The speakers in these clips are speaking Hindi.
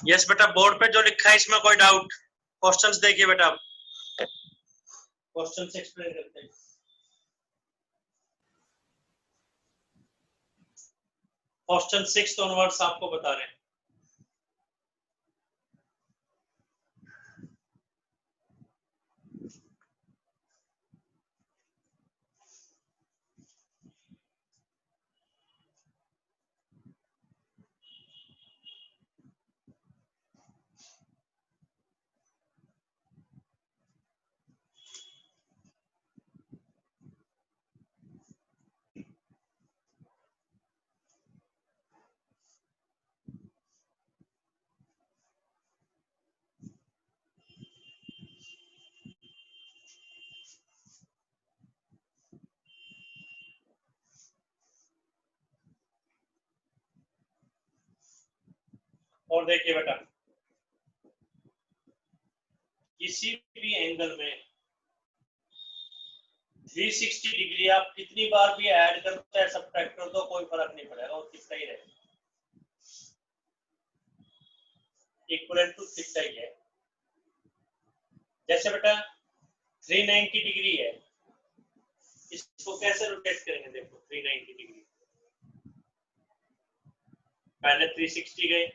यस बेटा, बोर्ड पे जो लिखा है इसमें कोई डाउट? क्वेश्चंस देखिए बेटा, क्वेश्चंस एक्सप्लेन करते हैं। क्वेश्चन 6 ऑनवर्ड्स आपको बता रहे हैं। और देखिए बेटा, किसी भी एंगल में 360 डिग्री आप कितनी बार भी ऐड कर दो या सब्ट्रैक्ट कर दो, कोई फर्क नहीं पड़ेगा, वो कितना ही रहेगा, इक्वल टू कितना ही है। जैसे बेटा 390 डिग्री है, इसको कैसे रोटेट करेंगे? देखो 390 डिग्री, पहले 360 गए,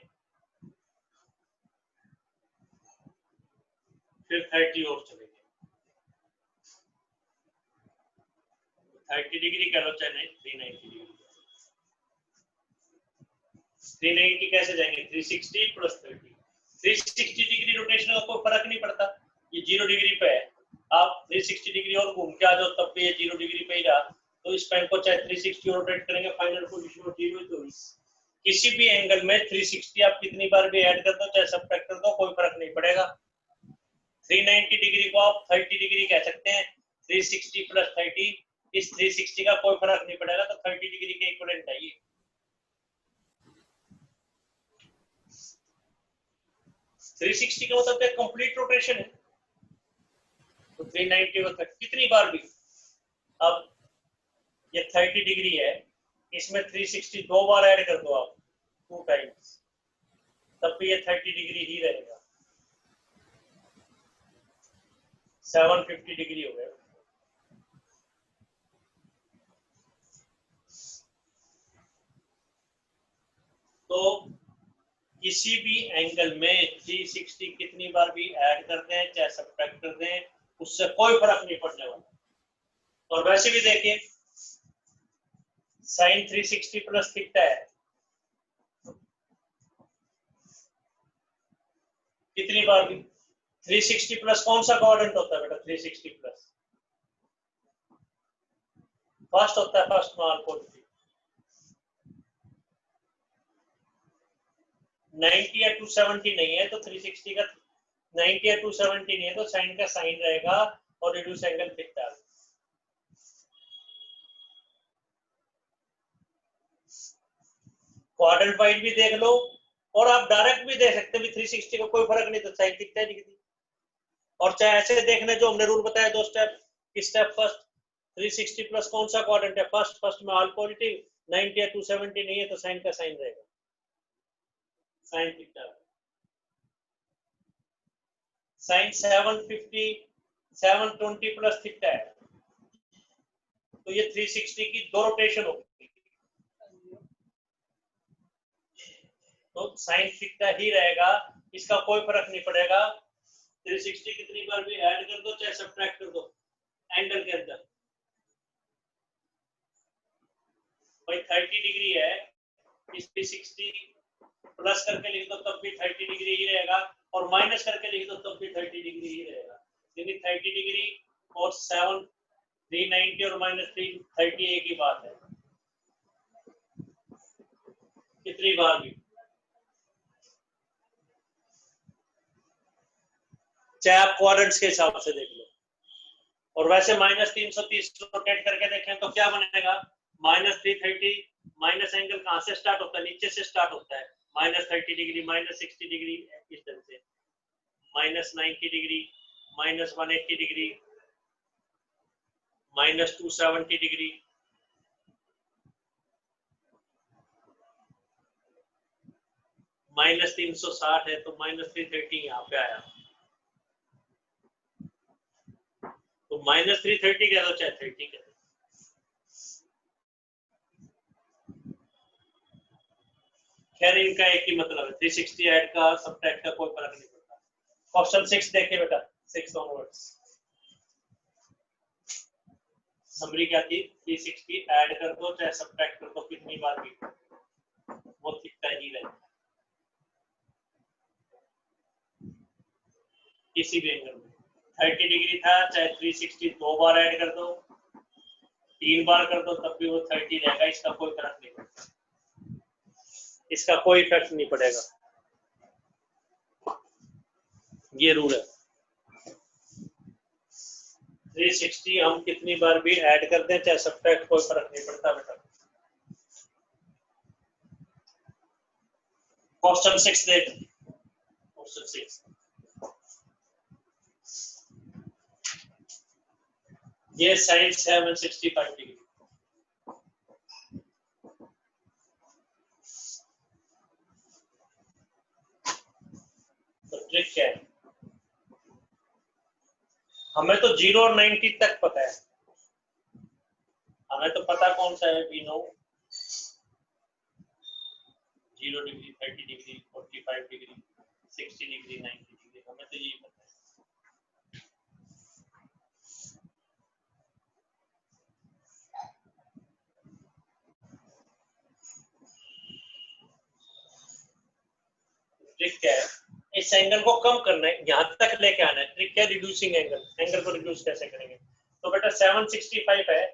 फिर 30 और चले गए, 30 डिग्री करो चाहे नहीं, 390 डिग्री। 390 कैसे जाएंगे? 360 प्लस 30, 360 डिग्री रोटेशन का कोई फर्क नहीं पड़ता, ये 0 डिग्री पे है, आप 360 डिग्री और घूम के आ जाओ तब भी ये 0 डिग्री पे ही रहा, तो इस पेन को चाहे 360 रोटेट करेंगे, फाइनल पोजीशन 0 ही तो। किसी भी एंगल में 360 आप कितनी बार भी ऐड कर दो चाहे सब्ट्रैक्ट कर दो, कोई फर्क नहीं पड़ेगा। 390 डिग्री को आप 30 डिग्री कह सकते हैं, 360 प्लस 30, इस 360 का कोई फर्क नहीं पड़ेगा, तो 30 डिग्री के इक्विवेलेंट है ये। थ्री 360 का मतलब कंप्लीट रोटेशन है, तो 390 को कितनी बार भी, अब ये 30 डिग्री है, इसमें 360 दो बार ऐड कर दो आप, 2 टाइम्स, तब भी ये 30 डिग्री ही रहेगा, 750 डिग्री हो गया। तो किसी भी एंगल में 360 कितनी बार भी ऐड कर दें चाहे सब्ट्रैक्ट कर दें, उससे कोई फर्क नहीं पड़ने वाला। और वैसे भी देखिए साइन 360 प्लस थीटा है, कितनी बार भी 360 प्लस कौन सा क्वाड्रेंट होता है बेटा? 360 प्लस फर्स्ट होता है, फर्स्ट में पॉजिटिव, 90 या 270 नहीं है तो 360 का 90 या 270 नहीं है तो साइन का साइन रहेगा और reduce angle theta. Quadrant wise भी देख लो और आप डायरेक्ट भी देख सकते हैं, 360 का कोई फर्क नहीं, तो साइन थीटा दिखती। और चाहे ऐसे देखने जो हमने रूल बताया, 2 स्टेप, स्टेप फर्स्ट 360 प्लस कौन सा क्वाड्रेंट है? फर्स्ट, फर्स्ट में ऑल पॉजिटिव, 90 या 270 नहीं है तो साइन का साइन रहेगा, sine theta. Sine 750 720 plus theta है, तो ये 360 की 2 रोटेशन होगी, तो साइन थीटा ही रहेगा, इसका कोई फर्क नहीं पड़ेगा। 360 कितनी बार भी ऐड कर दो चाहे सब्ट्रैक्ट कर दो एंगल के अंदर, भाई 30 डिग्री है, इस 360 प्लस करके लिख दो तब भी 30 डिग्री ही रहेगा, और माइनस करके लिख दो तब भी 30 डिग्री ही रहेगा, यानी 30 डिग्री और 7 390 और माइनस 330 एक ही बात है, कितनी बार भी, चाहे आप क्वाड्रेंट्स के हिसाब से देख लो। और वैसे माइनस 330 रोटेट करके देखें तो क्या बनेगा? माइनस 330, माइनस एंगल कहां से स्टार्ट होता है? नीचे से स्टार्ट होता है, माइनस 30 डिग्री, माइनस 60 डिग्री, इस तरह से minus 90 degree, minus 180 degree, minus 270 degree, -360 है तो -330 यहाँ पे आया, तो -330 कह दो चाहे 30 कह दो। खैर इनका एक ही मतलब है, 360 ऐड का सब्ट्रैक्ट का कोई फर्क नहीं पड़ता। क्वेश्चन 6 देखिए बेटा, 6 ऑनवर्ड्स। समरी क्या थी, 360 ऐड कर दो चाहे सब्ट्रैक्ट कर दो कितनी बार भी, वो थीटा ही रहेगा किसी भी एंगल में। 30 डिग्री था, चाहे 360 2 बार ऐड कर दो, 3 बार कर दो, तब भी वो 30 रहेगा, इसका कोई फर्क नहीं पड़ता, इसका कोई इफेक्ट नहीं पड़ेगा, ये रूल है। 360 हम कितनी बार भी ऐड कर दें चाहे सब्ट्रैक्ट, कोई फर्क नहीं पड़ता बेटा। क्वेश्चन 6 देख, क्वेश्चन 6 ये साइन 765 डिग्री, तो ट्रिक क्या है, हमें तो 0 और 90 तक पता है, हमें तो पता कौन सा है, we know 0 degree, 30 degree, 45 degree, 60 degree, 90 degree, हमें तो यही पता है। ट्रिक क्या है, इस एंगल को कम करना है, यहां तक लेके आना है। ट्रिक क्या है, रिड्यूसिंग एंगल, एंगल को रिड्यूस कैसे करेंगे। तो बेटा 765 है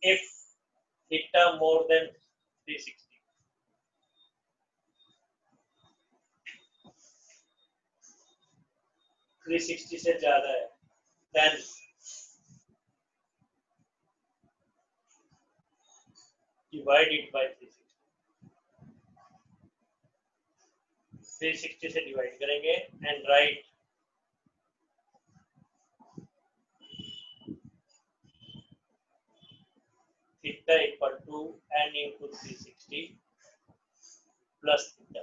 इफ थीटा मोर देन 360, 360 से ज्यादा है, देन डिवाइड इट बाय 360 से डिवाइड करेंगे and right theta equal to n into 360 plus theta.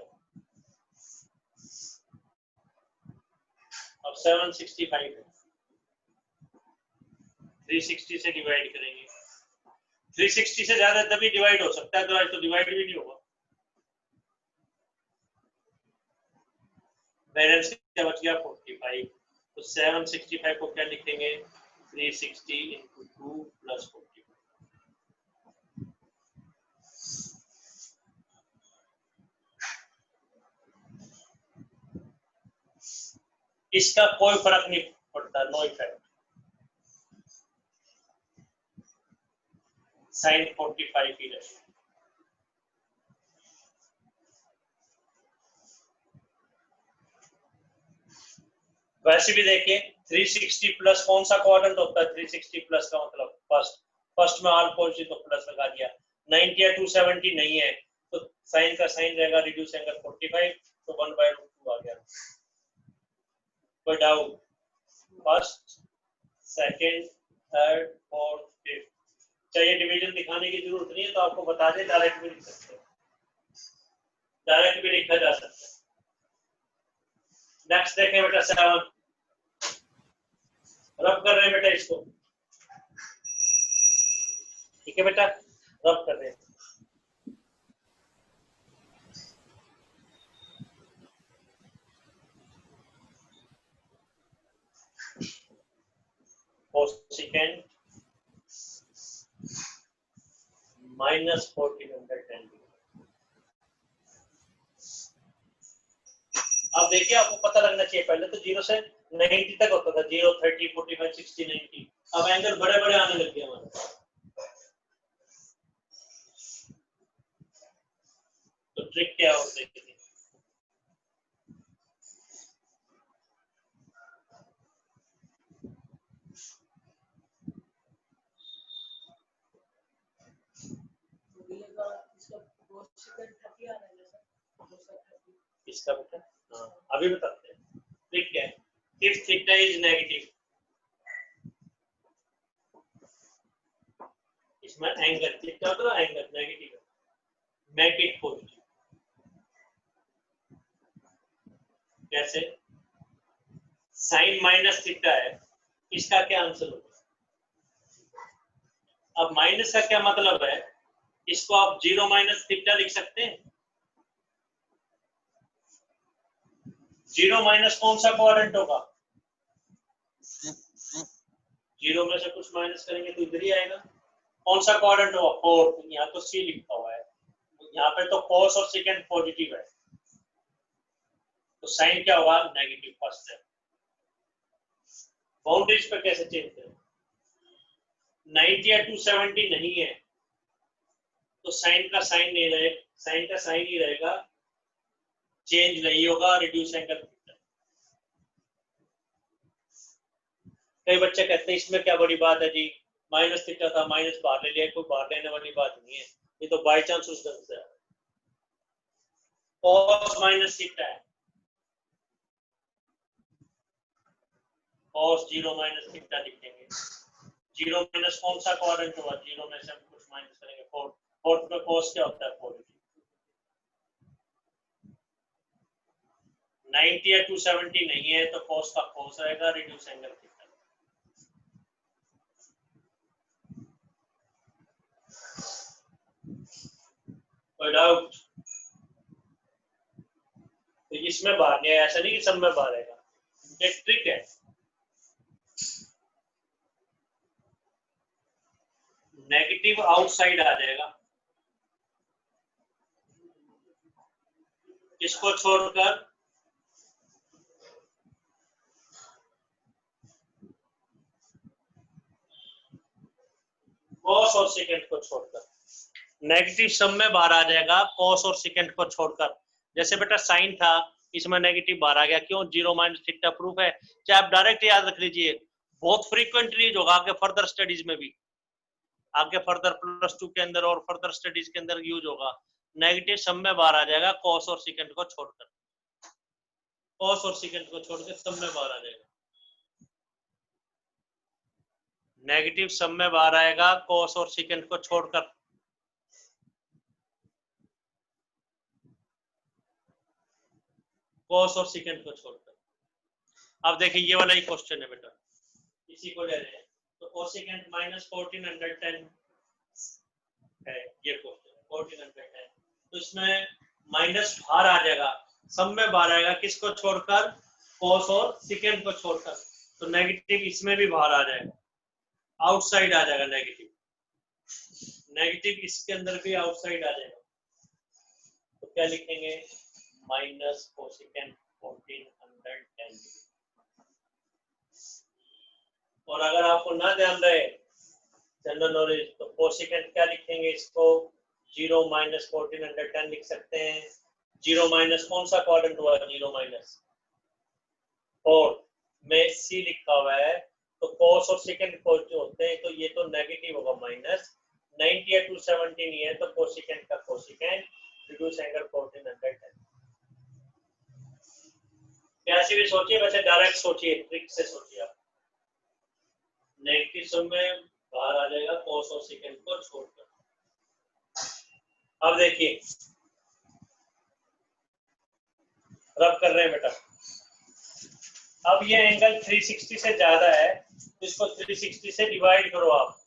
अब 765 है, 360 से डिवाइड करेंगे, 360 से ज्यादा तभी डिवाइड हो सकता है, तो डिवाइड भी नहीं होगा। बैलेंस क्या बच गया 45, तो 765 को क्या लिखेंगे, 360 into 2 plus 45। इसका कोई फर्क नहीं पड़ता, नो इफेक्ट, साइन 45 ही रहे। वैसे भी देखिए 360 प्लस कौन सा क्वाड्रेंट होता है, 360 प्लस का मतलब फर्स्ट में ऑल पॉजिटिव तो प्लस लगा दिया, 90 या 270 नहीं है तो साइन का साइन रहेगा, रिड्यूस एंगल 45, तो 1/√2 आ गया। कोई doubt, first second third fourth fifth, चाहिए डिवीजन दिखाने की जरूरत नहीं है, तो आपको बता दें, डायरेक्ट भी लिख सकते हैं, डायरेक्ट भी लिखा जा सकता है। नेक्स्ट देखें बेटा 7, रब कर रहे हैं बेटा इसको, ठीक है बेटा, रब कर रहे हैं। कोसेकेंट -1410। अब देखिए आपको पता लगना चाहिए, पहले तो 0 से 90 तक होता था, 0, 30, 45, 60, 90, अब एंगल बड़े बड़े आने लग गए हमारे। तो ट्रिक क्या होता है, इसका बेटा अभी बताते हैं। ट्रिक क्या है, इफ थीटा इज नेगेटिव, इसमें एंगल थीटा तो एंगल नेगेटिव है, मेक इट पॉजिटिव। कैसे? साइन माइनस थीटा है, इसका क्या आंसर होगा? अब माइनस का क्या मतलब है? इसको आप 0 माइनस थीटा लिख सकते हैं। 0 माइनस कौन सा क्वाड्रेंट होगा? 0 में से कुछ माइनस करेंगे तो इधर ही आएगा। कौन सा क्वाड्रेंट होगा? फोर्थ। यहाँ तो सी लिखा हुआ है, यहाँ पे तो cos और सेकेंड पॉजिटिव है, तो साइन क्या होगा? नेगेटिव फर्स्ट है। बाउंड्रीज पर कैसे चेंज करें? 90 या 270 नहीं है तो साइन का साइन नहीं रहेगा, साइन का साइन ही रहेगा, चेंज नहीं होगा, रिड्यूस एंगल थीटा। कई बच्चे कहते हैं इसमें क्या बड़ी बात है जी, माइनस थीटा था माइनस बाहर ले लिया, कोई बाहर लेने वाली बात नहीं है, ये तो बाय चांस उस ढंग से है। cos माइनस थीटा है, cos 0 माइनस थीटा लिखेंगे। 0 माइनस कौन सा क्वाड्रेंट होगा? 0 में से हम कुछ माइनस करेंगे, फोर्थ। फोर्थ में cos क्या होता है? पॉजिटिव। 90 या 270 नहीं है तो cos का cos रहेगा, रिड्यूस एंगल थीटा। कोई डाउट? तो इसमें बाहर नहीं है, ऐसा नहीं कि सब में बाहर आएगा, एक ट्रिक है। नेगेटिव आउटसाइड आ जाएगा, किसको छोड़कर? cos और सेकेंड को छोड़कर। नेगेटिव सब में बाहर आ जाएगा cos और सेकेंड को छोड़कर। जैसे बेटा साइन था, इसमें नेगेटिव बाहर आ गया, क्यों? 0 माइनस थीटा प्रूफ है। चाहे आप डायरेक्ट याद रख लीजिए, बहुत फ्रीक्वेंटली यूज होगा आगे फर्दर स्टडीज में भी, आगे फर्दर +2 के अंदर और फर्दर स्टडीज के अंदर यूज होगा। नेगेटिव सब में बाहर आ जाएगा cos और सेकेंड को छोड़कर, cos और सेकेंड को छोड़कर सब में बाहर आ जाएगा। नेगेटिव सब में बाहर आएगा cos और सेकेंड को छोड़कर। cos और सेकेंड को छोड़कर। अब देखिए ये वाला ही क्वेश्चन है बेटा, इसी को ले रहे हैं, तो कोसेकेंट माइनस 1410 है ये क्वेश्चन, 1410। तो इसमें माइनस बाहर आ जाएगा, सब में बाहर आएगा, किसको छोड़कर? cos और सेकेंड को छोड़कर। तो नेगेटिव इसमें भी बाहर आ जाएगा, आउटसाइड आ जाएगा नेगेटिव, नेगेटिव इसके अंदर भी आउटसाइड आ जाएगा। तो क्या लिखेंगे? Minus cosecant 1410। और अगर आपको ना ध्यान रहे जनरल नॉलेज, तो कोसेकेंट क्या लिखेंगे? इसको 0 माइनस 1410 लिख सकते हैं। 0 माइनस कौन सा क्वाड्रेंट हुआ? 0 माइनस 4 में सी लिखा हुआ है, तो cos और सेकेंड cos जो होते हैं, तो ये तो नेगेटिव होगा माइनस। 90 या 270 नहीं है तो कोसेकेंट का कोसेकेंट, रिड्यूस एंगल 1410। कैसे भी सोचिए, वैसे डायरेक्ट सोचिए, ट्रिक से सोचिए आप। नेगेटिव सब में बाहर आ जाएगा cos और सेकेंड को छोड़कर। अब देखिए रब कर रहे हैं बेटा। अब ये एंगल 360 से ज्यादा है, तो इसको 360 से डिवाइड करो आप।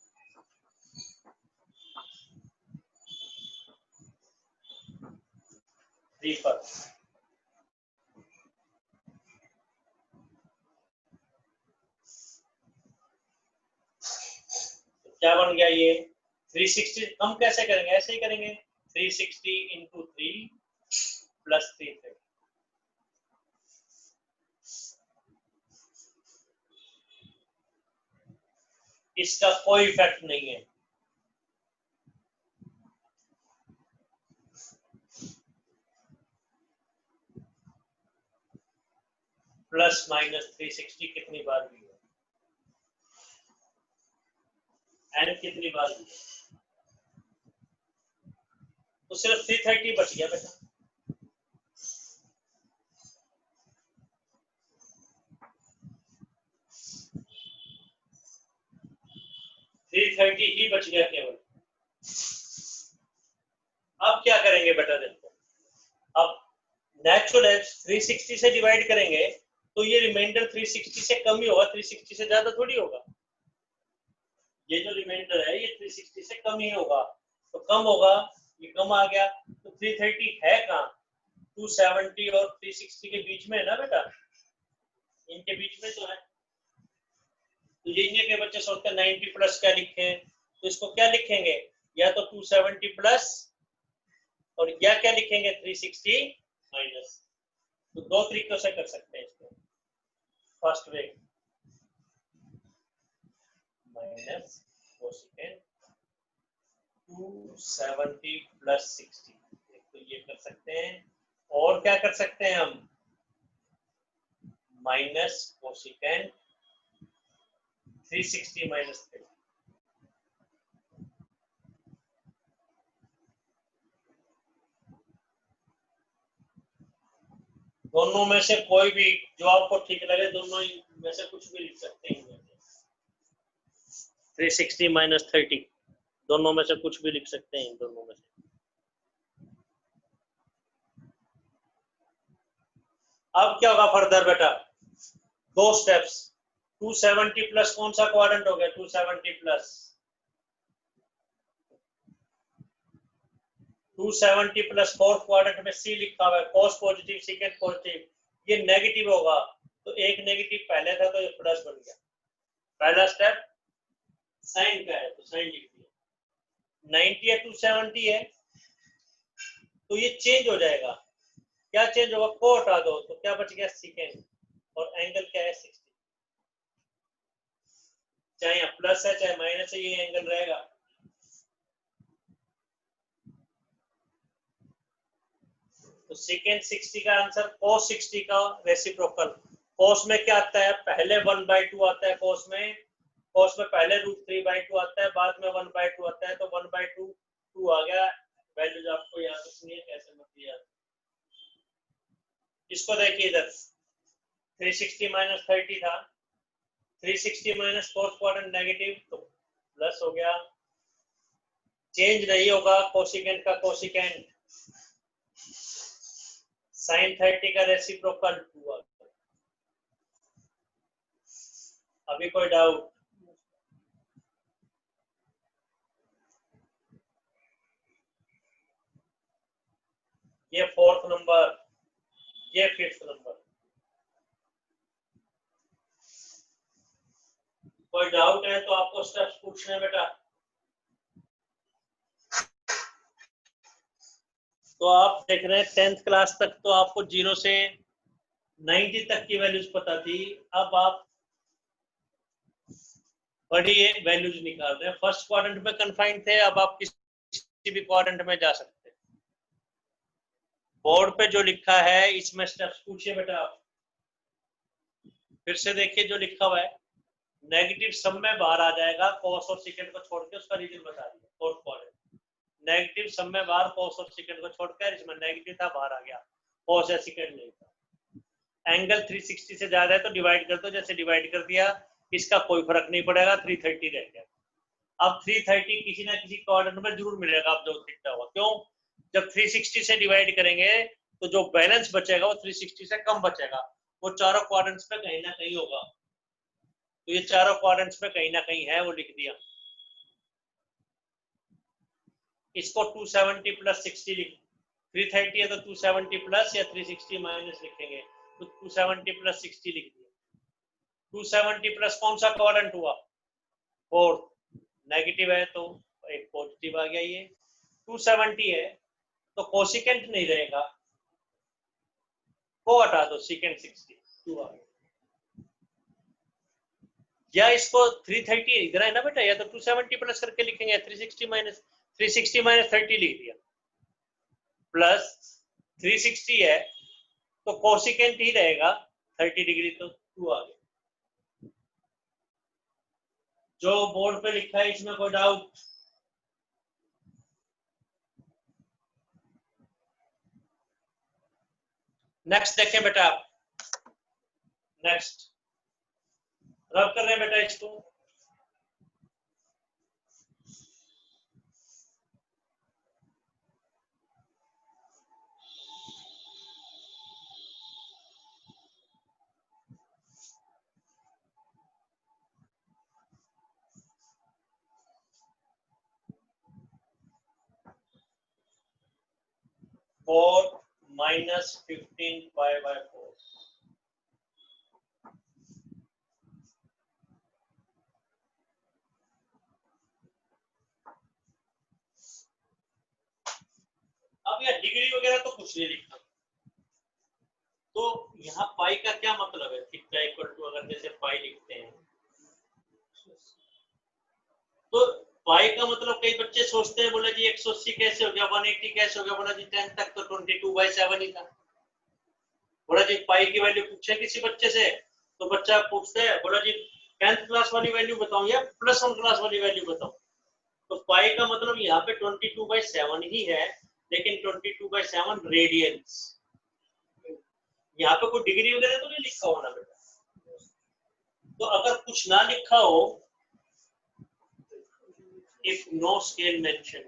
पर क्या बन गया ये? 360 हम कैसे करेंगे? ऐसे ही करेंगे, 360 इंटू 3 प्लस 330। इसका कोई इफेक्ट नहीं है, प्लस माइनस 360 कितनी बार भी है, एन कितनी बार भी है, तो सिर्फ 330 बच गया बेटा। ही बच गया केवल। अब क्या करेंगे बेटा? देखो अब नेचुरल 360 से डिवाइड करेंगे तो ये रिमाइंडर 360 से कम ही होगा, 360 से ज्यादा थोड़ी होगा। ये जो रिमाइंडर है ये 360 से कम ही होगा, तो कम होगा, ये कम आ गया। तो 330 है कहाँ? 270 और 360 के बीच में है ना बेटा, इनके बीच में तो है। तो ये के बच्चे सोचते हैं 90 प्लस क्या लिखें, तो इसको क्या लिखेंगे, या तो 270 प्लस और या क्या लिखेंगे 360 माइनस। तो दो तरीकों से कर सकते हैं इसको। First way minus cosecant 270 plus 60, तो ये कर सकते हैं। और क्या कर सकते हैं हम, माइनस कोसेकेंट 360 माइनस 30। दोनों में से कोई भी जो आपको ठीक लगे, दोनों में से कुछ भी लिख सकते हैं। 360 माइनस 30 दोनों में से कुछ भी लिख सकते हैं, दोनों में से। अब क्या होगा फर्दर बेटा, दो स्टेप्स। 270 प्लस कौन सा क्वाड्रेंट हो गया, 270 प्लस 270 प्लस फोर्थ क्वाड्रेंट में सी लिखा हुआ है, कॉस पॉजिटिव सेकेंड पॉजिटिव, ये नेगेटिव होगा, तो एक नेगेटिव पहले था तो ये प्लस बन गया। पहला स्टेप साइन का है तो साइन लिख दिया। 90 या 270 है तो ये चेंज हो जाएगा, क्या चेंज होगा, को हटा दो तो क्या बच गया सेकेंड, और एंगल क्या है 60, चाहे प्लस है चाहे माइनस है, ये एंगल रहेगा। तो सेकेंड 60 का आंसर cos 60 का रेसिप्रोकल। cos में क्या आता है, पहले 1/2 आता है cos में, cos में पहले √3/2 आता है, बाद में 1/2 आता है, तो 1/2 2 आ गया। वैल्यूज आपको याद रखनी है, कैसे मत याद। इसको देखिए इधर 360 माइनस 30 था, 360 माइनस फोर्थ क्वाड्रेंट नेगेटिव तो प्लस हो गया, चेंज नहीं होगा कोसिकेंट का कोसिकेंट, साइन 30 का रेसिप्रोकल 2 आ गया। अभी कोई डाउट? ये फोर्थ नंबर, ये फिफ्थ नंबर। कोई डाउट है तो आपको स्टेप्स पूछने बेटा। तो आप देख रहे हैं 10th क्लास तक तो आपको 0 से 90 तक की वैल्यूज पता थी, अब आप बड़ी वैल्यूज निकाल रहे हैं। फर्स्ट क्वाड्रेंट में कन्फाइंड थे, अब आप किसी भी क्वाड्रेंट में जा सकते हैं। बोर्ड पे जो लिखा है इसमें स्टेप्स पूछिए बेटा आप। फिर से देखिए जो लिखा हुआ है, नेगेटिव सम में बाहर आ जाएगा, कॉस और सेकंड को छोड़ के उसका रीजन बता दिया। फोर्थ क्वाड्रेंट नेगेटिव सम में बाहर, कॉस और सेकंड को छोड़कर, इसमें नेगेटिव था बाहर आ गया, कॉस या सेकंड नहीं था। एंगल 360 से ज्यादा है तो डिवाइड कर दो, जैसे डिवाइड कर दिया, इसका कोई फर्क नहीं पड़ेगा, 330 रह गया। अब 330 किसी ना किसी क्वाड्रेंट में जरूर मिलेगा, आप जो दिखता हुआ, क्यों, जब 360 से डिवाइड करेंगे तो जो बैलेंस बचेगा वो 360 से कम बचेगा, वो चारों क्वाड्रेंट्स में कहीं ना कहीं होगा, तो ये चारों क्वाड्रेंट्स में कहीं ना कहीं है, वो लिख दिया। इसको 270 प्लस 60 लिख, 330 है तो 270 प्लस या 360 माइनस लिखेंगे, तो 270 प्लस 60 लिख दिया। 270 प्लस कौन सा क्वाड्रेंट हुआ, फोर्थ, नेगेटिव है तो एक पॉजिटिव आ गया। ये 270 है तो कोसिकेंट नहीं रहेगा, को हटा दो, सेकेंड 60 2 आ गया। या इसको 330 इधर है ना बेटा, या तो 270 प्लस करके लिखेंगे, 360 माइनस 30 लिख दिया, प्लस 360 है तो कोसिकेंट ही रहेगा 30 डिग्री, तो 2 आ गया। जो बोर्ड पे लिखा है इसमें कोई डाउट? नेक्स्ट देखें बेटा, नेक्स्ट रब कर रहे हैं बेटा इसको। 4 minus 15 pi by 4. अब यह डिग्री वगैरह तो कुछ नहीं लिखा, तो यहाँ पाई का क्या मतलब है? थीटा इक्वल टू, अगर जैसे पाई लिखते हैं तो पाई का मतलब कई बच्चे सोचते हैं, बोला जी 180 कैसे हो गया, 180 कैसे हो गया, बोला जी 10 तक तो 22/7 ही था। बोला जी पाई की वैल्यू पूछे किसी बच्चे से, तो बच्चा पूछता है, बोला जी 10th क्लास वाली वैल्यू बताऊं या +1 क्लास वाली वैल्यू बताऊं? तो पाई का मतलब यहाँ पे 22/7 ही है, लेकिन 22/7 रेडियंस। यहाँ पे कोई डिग्री वगैरह तो नहीं लिखा होना बेटा। तो अगर कुछ ना लिखा हो, if no scale mentioned,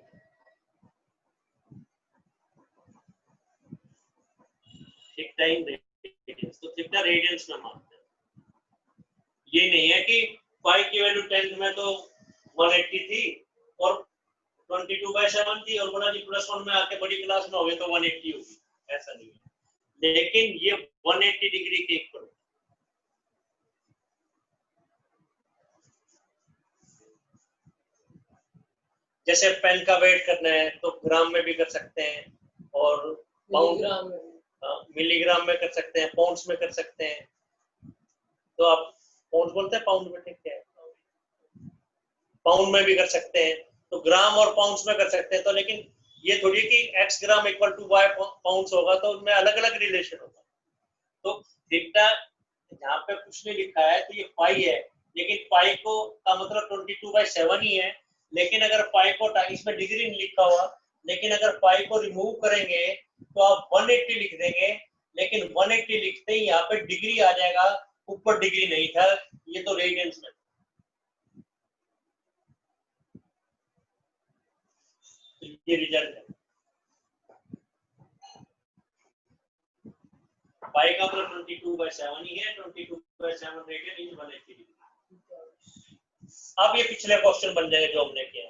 theta in radiance, तो थीटा रेडियंस में मानते हैं। ये नहीं है कि पाई की वैल्यू 10th में तो 180 थी और 22/7 थी, और बोला जी +1 में आके बड़ी क्लास में हो गए तो 180 होगी, ऐसा नहीं है। लेकिन ये 180 डिग्री के इक्वल। जैसे पेन का वेट करना है तो ग्राम में भी कर सकते हैं, और पाउंड मिलीग्राम में कर सकते हैं, पाउंड्स में कर सकते हैं। तो आप पाउंड बोलते हैं, पाउंड में ठीक है, पाउंड में भी कर सकते हैं, तो ग्राम और पाउंड्स में कर सकते हैं। तो लेकिन ये थोड़ी कि x gram equal to y pounds होगा, तो उनमें अलग अलग रिलेशन होगा। तो थीटा यहाँ पे कुछ नहीं लिखा है, तो ये पाई है, लेकिन पाई को का मतलब 22/7 ही है। लेकिन अगर पाई को, इसमें डिग्री नहीं लिखा हुआ, लेकिन अगर पाई को रिमूव करेंगे तो आप 180 लिख देंगे, लेकिन 180 लिखते ही यहाँ पे डिग्री आ जाएगा, ऊपर डिग्री नहीं था, ये तो रेडियंस में। ये रिजल्ट है। पाई का मतलब 22/7 ही है, 22/7 रेडियन इज 180 डिग्री। अब ये पिछले क्वेश्चन बन जाएंगे जो हमने किया।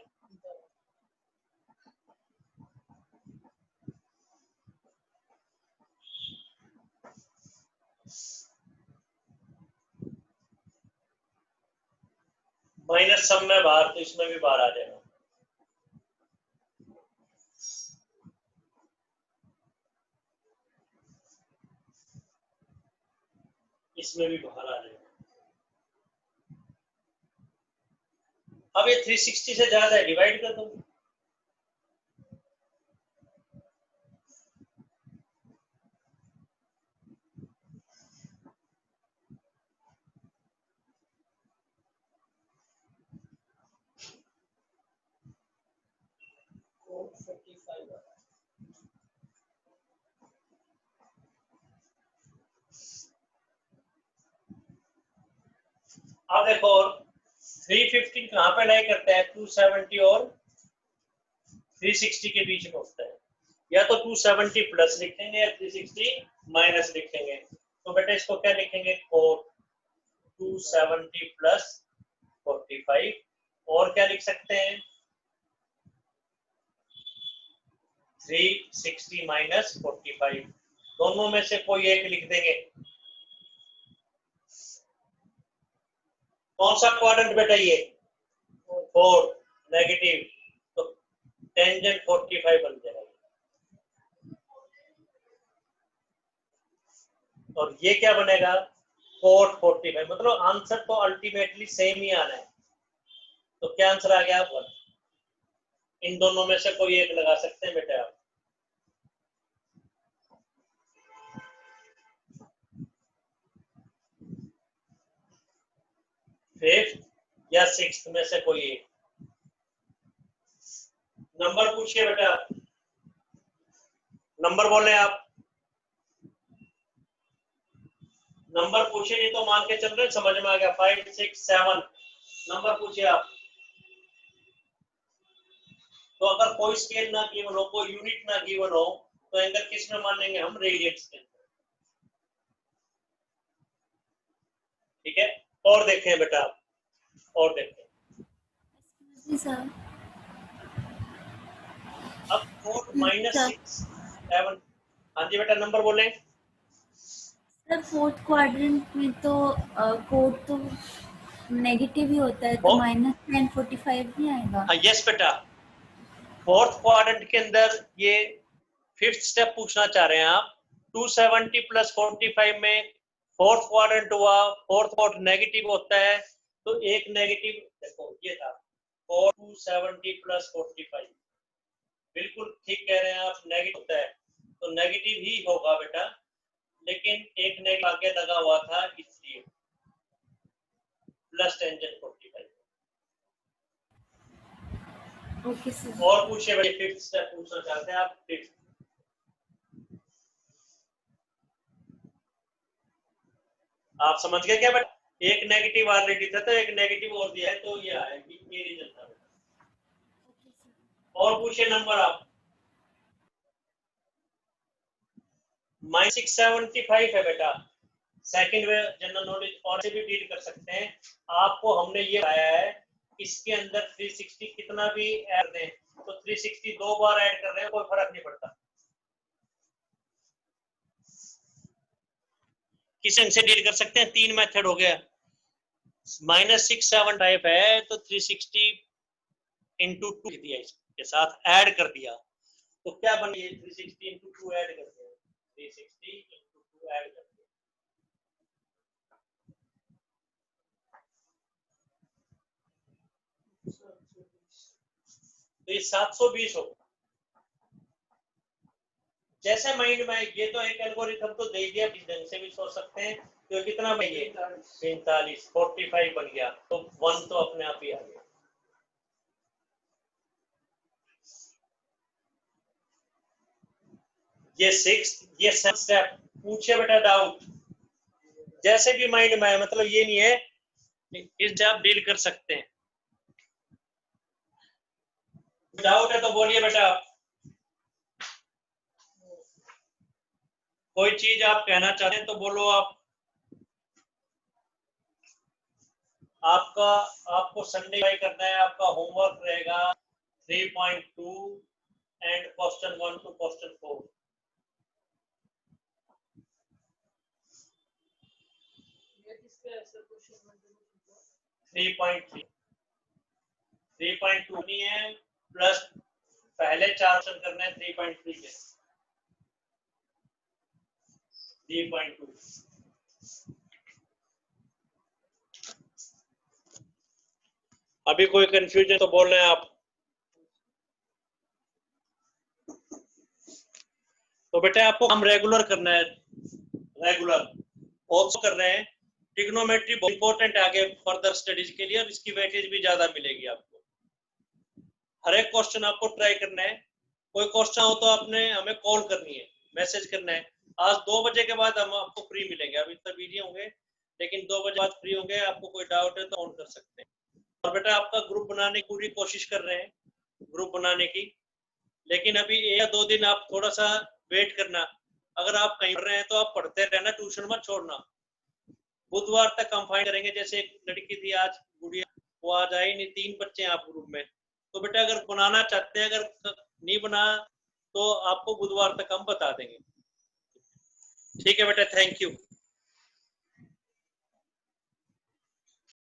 माइनस सम में बाहर, तो इसमें भी बाहर आ जाएगा। इसमें भी बाहर आ जाएगा। अब ये 360 से ज्यादा है, डिवाइड कर दो। अब देखो 315 कहाँ पे लाई करते हैं? 270 और 360 के बीच में होता है। या तो 270 प्लस लिखेंगे या 360 माइनस लिखेंगे। तो बेटा इसको क्या लिखेंगे? कोट 270 प्लस 45, और क्या लिख सकते हैं? 360 माइनस 45, दोनों में से कोई एक लिख देंगे। कौन सा क्वाड्रेंट बेटा? ये 4 नेगेटिव, तो टेंजेंट 45 बन जाएगा। और ये क्या बनेगा? कोट 45। मतलब आंसर तो अल्टीमेटली सेम ही आना है। तो क्या आंसर आ गया? 1। इन दोनों में से कोई एक लगा सकते हैं बेटा आप। फिफ्थ या सिक्स्थ में से कोई एक नंबर पूछिए बेटा। नंबर बोले आप, नंबर पूछे नहीं तो मान के चल रहे, समझ में आ गया। 5 6 7 नंबर पूछिए आप। तो अगर कोई स्केल ना गिवन हो, कोई यूनिट ना गिवन हो, तो एंगल किस में मानेंगे हम? रेडियंस के। ठीक है, और देखें बेटा, और देखें। अब 4 - 6 7। हाँ जी बेटा नंबर बोले। सर फोर्थ क्वाड्रेंट में तो कोड तो नेगेटिव ही होता है, तो -1045 नहीं आएगा? हाँ यस बेटा, फोर्थ क्वाड्रेंट के अंदर ये फिफ्थ स्टेप पूछना चाह रहे हैं आप। 270 + 45 में फोर्थ क्वाड्रेंट हुआ, फोर्थ क्वाड्रेंट नेगेटिव होता है, तो एक नेगेटिव देखो ये था 270 + 45, बिल्कुल ठीक कह रहे हैं आप, नेगेटिव होता है तो नेगेटिव ही होगा बेटा, लेकिन एक नेगेटिव आगे लगा हुआ था इसलिए प्लस टेंजेंट 45। Okay sir. और पूछिए भाई, फिफ्थ स्टेप पूछना चाहते हैं आप? फिफ्थ आप समझ गए क्या बेटा? एक नेगेटिव ऑलरेडी था तो एक नेगेटिव और दिया है तो ये आएगी, ये रिजल्ट था बेटा। और पूछिए नंबर आप। -675 है बेटा, सेकंड वे जनरल नॉलेज और से भी डील कर सकते हैं। आपको हमने ये बताया है इसके अंदर 360 कितना भी ऐड दें तो 360 दो बार ऐड कर रहे हैं, कोई फर्क नहीं पड़ता। किस ढंग से डील कर सकते हैं? 3 मेथड हो गया। -675 है तो 360 × 2 दिया, इसके साथ ऐड कर दिया तो क्या बन गया? 360 × 2 ऐड कर दिया, 360 × 2 ऐड कर दिया, तो ये 720 होगा। जैसे माइंड में ये तो एक एल्गोरिथम तो दे दिया, इस ढंग से भी सोच सकते हैं। तो कितना बन गया? 45, 45 बन गया तो 1 तो अपने आप ही आ गया। ये 6, ये 7 स्टेप पूछे बेटा डाउट, जैसे भी माइंड में है, मतलब ये नहीं है, इस आप डील कर सकते हैं। डाउट है तो बोलिए बेटा, कोई चीज आप कहना चाहते हैं तो बोलो आप। आपको संडे का करना है, आपका होमवर्क रहेगा 3.2 एंड क्वेश्चन 1 to क्वेश्चन 4। 3.3 3.2 नहीं है, प्लस पहले 4 ऑप्शन करना है 3.3 के 3.2। अभी कोई कंफ्यूजन तो बोल रहे हैं आप? तो बेटा आपको हम रेगुलर करना है, रेगुलर ऑल्सो कर रहे हैं। ट्रिग्नोमेट्री बहुत इंपॉर्टेंट है आगे फर्दर स्टडीज के लिए, और इसकी वेटेज भी ज्यादा मिलेगी आपको। हर एक क्वेश्चन आपको ट्राई करना है। कोई क्वेश्चन हो तो आपने हमें कॉल करनी है, मैसेज करना है। आज 2 बजे के बाद हम आपको फ्री मिलेंगे, अभी तक बिजी होंगे, लेकिन 2 बजे बाद फ्री होंगे। आपको कोई डाउट है तो ऑन कर सकते हैं। और बेटा आपका ग्रुप बनाने की पूरी कोशिश कर रहे हैं, ग्रुप बनाने की, लेकिन अभी 1 या 2 दिन आप थोड़ा सा वेट करना। अगर आप कहीं पढ़ रहे हैं तो आप पढ़ते रहना, ट्यूशन मत छोड़ना। बुधवार तक हम फाइंड करेंगे। जैसे एक लड़की थी आज, गुड़िया, वो आज आई नहीं। 3 बच्चे हैं आप ग्रुप में, तो बेटा अगर बनाना चाहते हैं, अगर नहीं बना तो आपको बुधवार तक हम बता देंगे। ठीक है बेटा, थैंक यू।